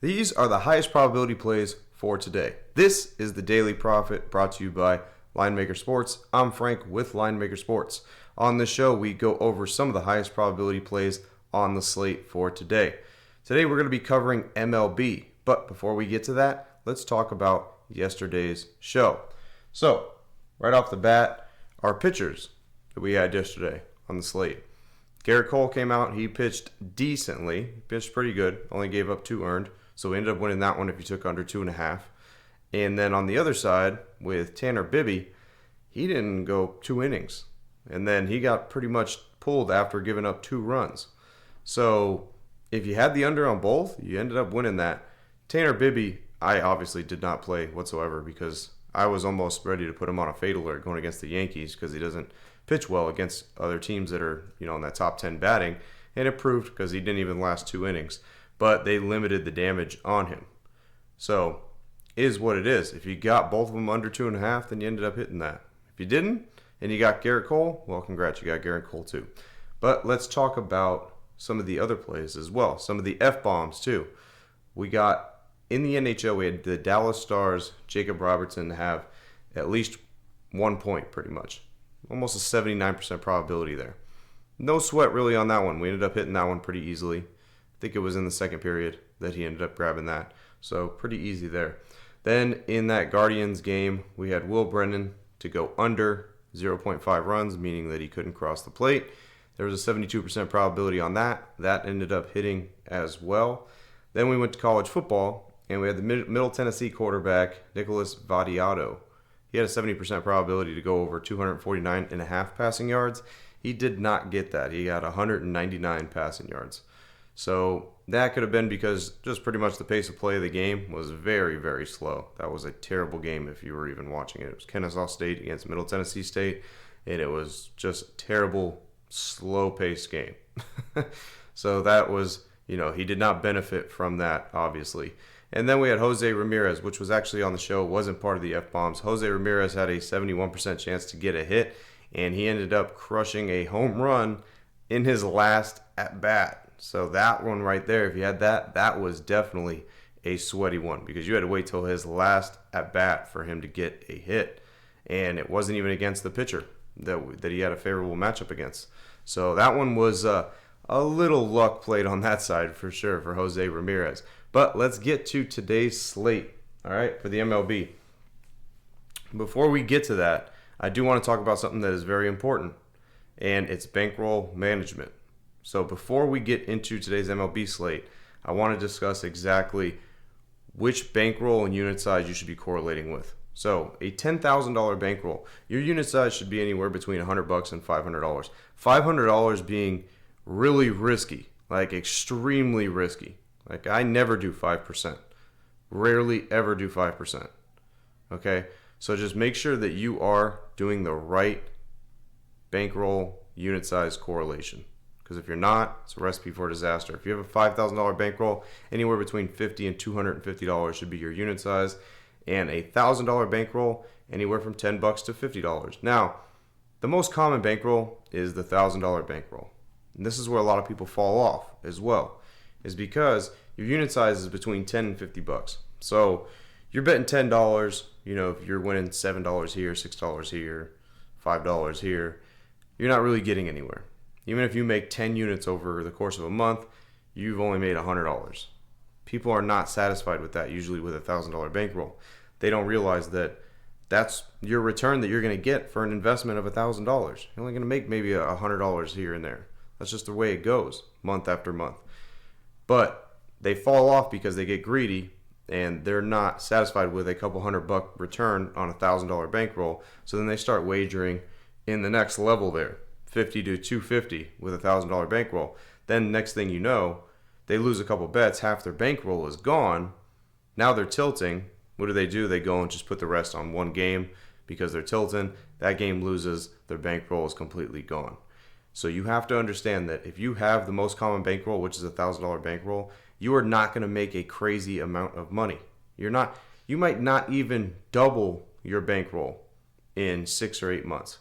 These are the highest probability plays for today. This is the Daily Profit brought to you by Linemaker Sports. I'm Frank with Linemaker Sports. On this show, we go over some of the highest probability plays on the slate for today. Today, we're going to be covering MLB. But before we get to that, let's talk about yesterday's show. So, right off the bat, our pitchers that we had yesterday on the slate. Garrett Cole came out. He pitched decently. He pitched pretty good. Only gave up 2 earned. So we ended up winning that one if you took under 2.5. And then on the other side, with Tanner Bibby, he didn't go 2 innings. And then he got pretty much pulled after giving up 2 runs. So if you had the under on both, you ended up winning that. Tanner Bibby, I obviously did not play whatsoever because I was almost ready to put him on a fade alert going against the Yankees because he doesn't pitch well against other teams that are, in that top 10 batting. And it proved because he didn't even last 2 innings. But they limited the damage on him. So, is what it is. If you got both of them under 2.5, then you ended up hitting that. If you didn't, and you got Garrett Cole, well, congrats, you got Garrett Cole too. But let's talk about some of the other plays as well. Some of the F-bombs too. We got, in the NHL, we had the Dallas Stars, Jacob Robertson, have at least 1 point pretty much. Almost a 79% probability there. No sweat really on that one. We ended up hitting that one pretty easily. I think it was in the second period that he ended up grabbing that. So pretty easy there. Then in that Guardians game, we had Will Brennan to go under 0.5 runs, meaning that he couldn't cross the plate. There was a 72% probability on that. That ended up hitting as well. Then we went to college football, and we had the Middle Tennessee quarterback, Nicholas Vadiato. He had a 70% probability to go over 249.5 passing yards. He did not get that. He got 199 passing yards. So that could have been because just pretty much the pace of play of the game was very, very slow. That was a terrible game if you were even watching it. It was Kennesaw State against Middle Tennessee State, and it was just a terrible, slow-paced game. So that was, he did not benefit from that, obviously. And then we had Jose Ramirez, which was actually on the show, wasn't part of the F-bombs. Jose Ramirez had a 71% chance to get a hit, and he ended up crushing a home run in his last at-bat. So that one right there, if you had that, that was definitely a sweaty one because you had to wait till his last at-bat for him to get a hit. And it wasn't even against the pitcher that he had a favorable matchup against. So that one was a little luck played on that side for sure for Jose Ramirez. But let's get to today's slate, all right, for the MLB. Before we get to that, I do want to talk about something that is very important, and it's bankroll management. So before we get into today's MLB slate, I want to discuss exactly which bankroll and unit size you should be correlating with. So a $10,000 bankroll, your unit size should be anywhere between $100 and $500. $500 being really risky, like extremely risky. Like I never do 5%. Rarely ever do 5%. Okay? So just make sure that you are doing the right bankroll unit size correlation. Because if you're not, it's a recipe for disaster. If you have a $5,000 bankroll, anywhere between $50 and $250 should be your unit size. And a $1,000 bankroll, anywhere from $10 to $50. Now, the most common bankroll is the $1,000 bankroll. And this is where a lot of people fall off as well, is because your unit size is between $10 and $50. So you're betting $10, if you're winning $7 here, $6 here, $5 here, you're not really getting anywhere. Even if you make 10 units over the course of a month, you've only made $100. People are not satisfied with that, usually with a $1,000 bankroll. They don't realize that that's your return that you're going to get for an investment of $1,000. You're only going to make maybe $100 here and there. That's just the way it goes, month after month. But they fall off because they get greedy and they're not satisfied with a couple $100 return on a $1,000 bankroll. So then they start wagering in the next level there. 50 to 250 with a $1,000 bankroll. Then next thing you know, they lose a couple bets, half their bankroll is gone. Now they're tilting. What do? They go and just put the rest on one game because they're tilting. That game loses, their bankroll is completely gone. So you have to understand that if you have the most common bankroll, which is a $1,000 bankroll, you are not going to make a crazy amount of money. You might not even double your bankroll in 6 or 8 months.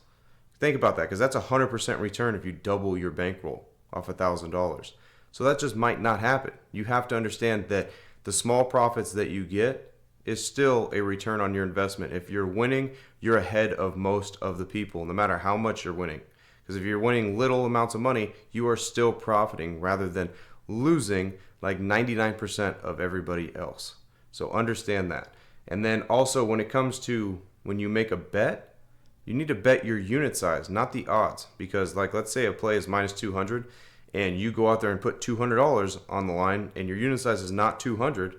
Think about that, because that's a 100% return if you double your bankroll off $1,000. So that just might not happen. You have to understand that The small profits that you get is still a return on your investment. If you're winning, you're ahead of most of the people, no matter how much you're winning. Because if you're winning little amounts of money, you are still profiting rather than losing like 99% of everybody else. So understand that. And then also when it comes to when you make a bet, you need to bet your unit size, not the odds. Because like let's say a play is minus 200 and you go out there and put $200 on the line and your unit size is not 200,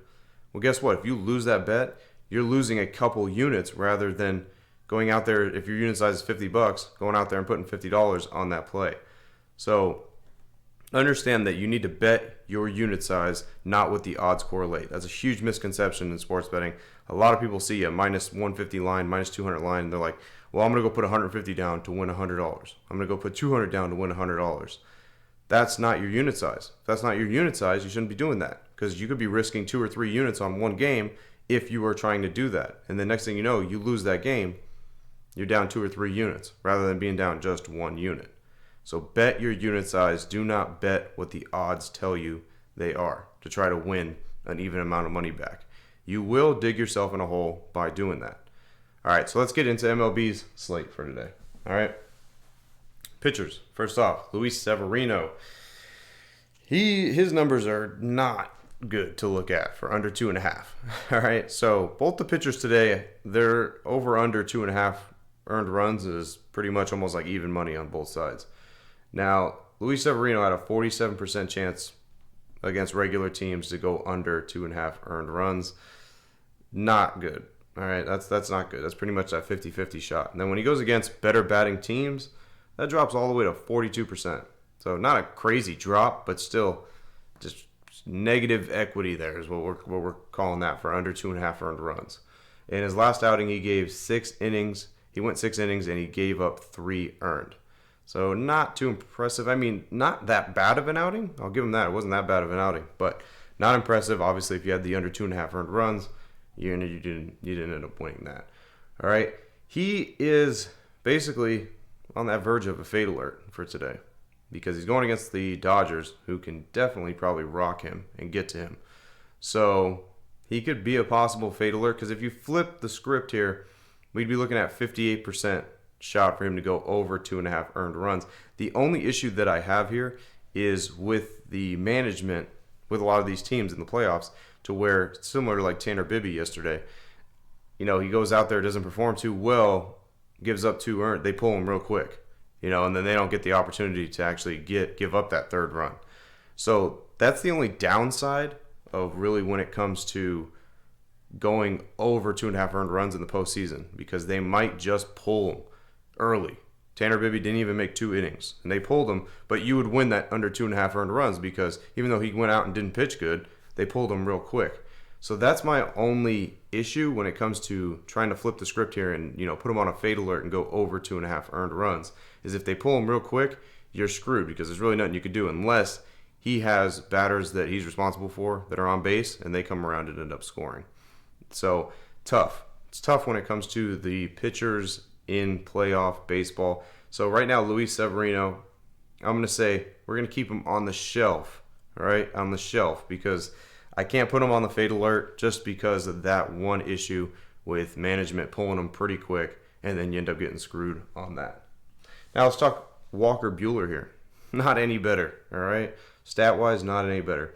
well guess what? If you lose that bet, you're losing a couple units rather than going out there, if your unit size is $50, going out there and putting $50 on that play. So understand that you need to bet your unit size, not what the odds correlate. That's a huge misconception in sports betting. A lot of people see a minus 150 line, minus 200 line, and they're like, well, I'm going to go put 150 down to win $100. I'm going to go put 200 down to win $100. That's not your unit size. If that's not your unit size, you shouldn't be doing that because you could be risking 2 or 3 units on one game if you are trying to do that. And the next thing you know, you lose that game, you're down 2 or 3 units rather than being down just 1 unit. So bet your unit size. Do not bet what the odds tell you they are to try to win an even amount of money back. You will dig yourself in a hole by doing that. All right, so let's get into MLB's slate for today. All right. Pitchers. First off, Luis Severino. His numbers are not good to look at for under 2.5. All right, so both the pitchers today, they're over under 2.5 earned runs is pretty much almost like even money on both sides. Now, Luis Severino had a 47% chance against regular teams to go under 2.5 earned runs. Not good. All right, that's not good. That's pretty much that 50-50 shot. And then when he goes against better batting teams, that drops all the way to 42%. So not a crazy drop, but still just negative equity there is what we're calling that for under 2.5 earned runs. In his last outing, he gave 6 innings. He went 6 innings and he gave up 3 earned. So not too impressive. I mean, not that bad of an outing. I'll give him that. It wasn't that bad of an outing, but not impressive. Obviously, if you had the under 2.5 earned runs, you didn't end up winning that. All right. He is basically on that verge of a fade alert for today because he's going against the Dodgers, who can definitely probably rock him and get to him. So he could be a possible fade alert because if you flip the script here, we'd be looking at 58% shot for him to go over 2.5 earned runs. The only issue that I have here is with the management with a lot of these teams in the playoffs to where, similar to like Tanner Bibby yesterday, he goes out there, doesn't perform too well, gives up 2 earned, they pull him real quick, and then they don't get the opportunity to actually give up that 3rd run. So that's the only downside of really when it comes to going over 2.5 earned runs in the postseason, because they might just pull him early. Tanner Bibby didn't even make 2 innings, and they pulled him, but you would win that under 2.5 earned runs because even though he went out and didn't pitch good, they pulled him real quick. So that's my only issue when it comes to trying to flip the script here and put him on a fade alert and go over 2.5 earned runs, is if they pull him real quick, you're screwed because there's really nothing you could do unless he has batters that he's responsible for that are on base and they come around and end up scoring. So tough. It's tough when it comes to the pitchers in playoff baseball. So right now, Luis Severino, I'm going to say we're going to keep him on the shelf, all right, on the shelf, because I can't put him on the fade alert just because of that one issue with management pulling him pretty quick, and then you end up getting screwed on that. Now let's talk Walker Buehler here. Not any better, all right? Stat-wise, not any better.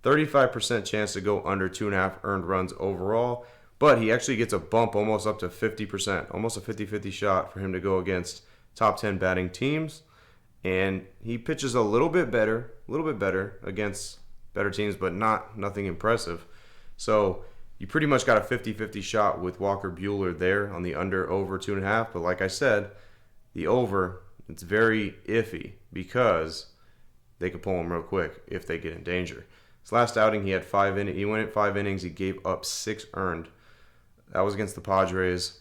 35% chance to go under 2.5 earned runs overall, but he actually gets a bump almost up to 50%, almost a 50-50 shot for him to go against top 10 batting teams. And he pitches a little bit better against better teams, but nothing impressive. So you pretty much got a 50-50 shot with Walker Buehler there on the under over 2.5. But like I said, the over, it's very iffy because they could pull him real quick if they get in danger. His last outing, he had 5 innings. He went at 5 innings. He gave up 6 earned. That was against the Padres.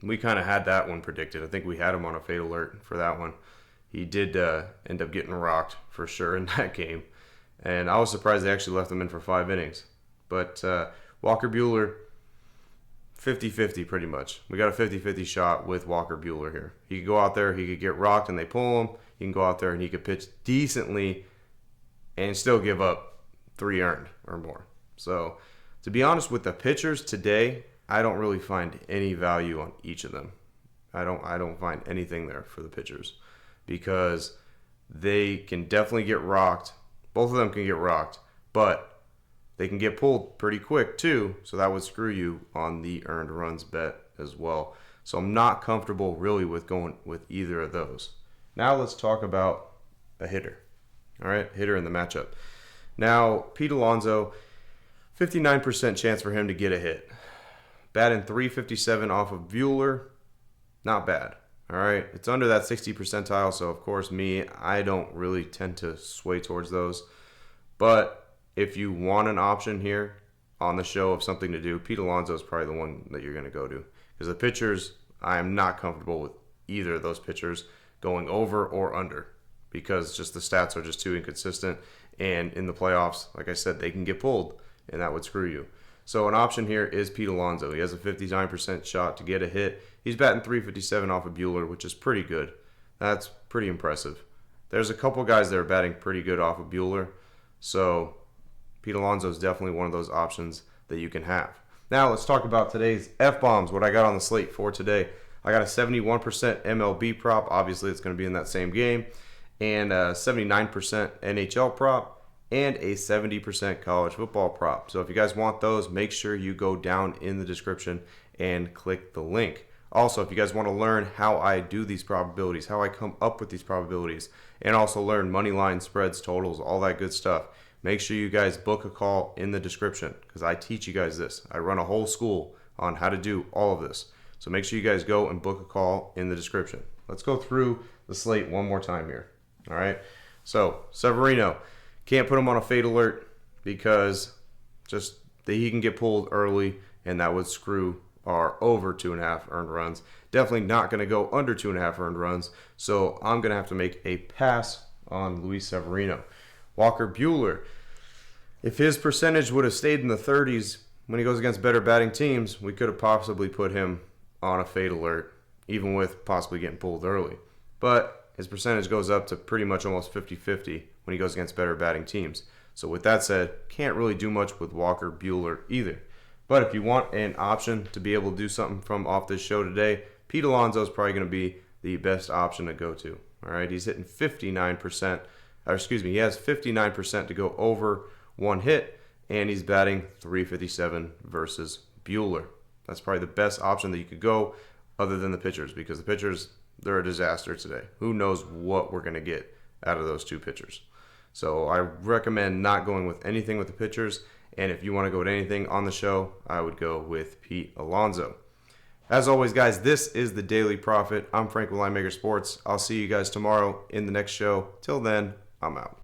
We kind of had that one predicted. I think we had him on a fade alert for that one. He did end up getting rocked for sure in that game. And I was surprised they actually left him in for 5 innings. But Walker Buehler, 50-50 pretty much. We got a 50-50 shot with Walker Buehler here. He could go out there, he could get rocked and they pull him. He can go out there and he could pitch decently and still give up 3 earned or more. So, to be honest with the pitchers today, I don't really find any value on each of them. I don't find anything there for the pitchers because they can definitely get rocked. Both of them can get rocked, but they can get pulled pretty quick too, so that would screw you on the earned runs bet as well. So I'm not comfortable really with going with either of those. Now let's talk about a hitter. All right, hitter in the matchup. Now, Pete Alonso, 59% chance for him to get a hit. Batting .357 off of Bueller, not bad. All right, it's under that 60 percentile, so of course I don't really tend to sway towards those. But if you want an option here on the show of something to do, Pete Alonso is probably the one that you're going to go to. Because the pitchers, I am not comfortable with either of those pitchers going over or under because just the stats are just too inconsistent. And in the playoffs, like I said, they can get pulled, and that would screw you. So an option here is Pete Alonso. He has a 59% shot to get a hit. He's batting .357 off of Bueller, which is pretty good. That's pretty impressive. There's a couple guys that are batting pretty good off of Bueller. So Pete Alonso is definitely one of those options that you can have. Now let's talk about today's F-bombs, what I got on the slate for today. I got a 71% MLB prop. Obviously, it's going to be in that same game. And a 79% NHL prop. And a 70% college football prop. So if you guys want those, make sure you go down in the description and click the link. Also, if you guys want to learn how I do these probabilities, how I come up with these probabilities, and also learn money line spreads, totals, all that good stuff, make sure you guys book a call in the description because I teach you guys this. I run a whole school on how to do all of this. So make sure you guys go and book a call in the description. Let's go through the slate one more time here. All right. So Severino, can't put him on a fade alert because he can get pulled early and that would screw our over 2.5 earned runs. Definitely not going to go under 2.5 earned runs. So I'm going to have to make a pass on Luis Severino. Walker Bueller, if his percentage would have stayed in the 30s when he goes against better batting teams, we could have possibly put him on a fade alert, even with possibly getting pulled early. But his percentage goes up to pretty much almost 50-50 when he goes against better batting teams. So with that said, can't really do much with Walker Bueller either. But if you want an option to be able to do something from off this show today, Pete Alonso is probably going to be the best option to go to. All right, he's hitting 59%. He has 59% to go over one hit, and he's batting .357 versus Bueller. That's probably the best option that you could go other than the pitchers because the pitchers, they're a disaster today. Who knows what we're going to get out of those two pitchers. So I recommend not going with anything with the pitchers, and if you want to go with anything on the show, I would go with Pete Alonso. As always, guys, this is the Daily Profit. I'm Frank with Linemaker Sports. I'll see you guys tomorrow in the next show. Till then, I'm out.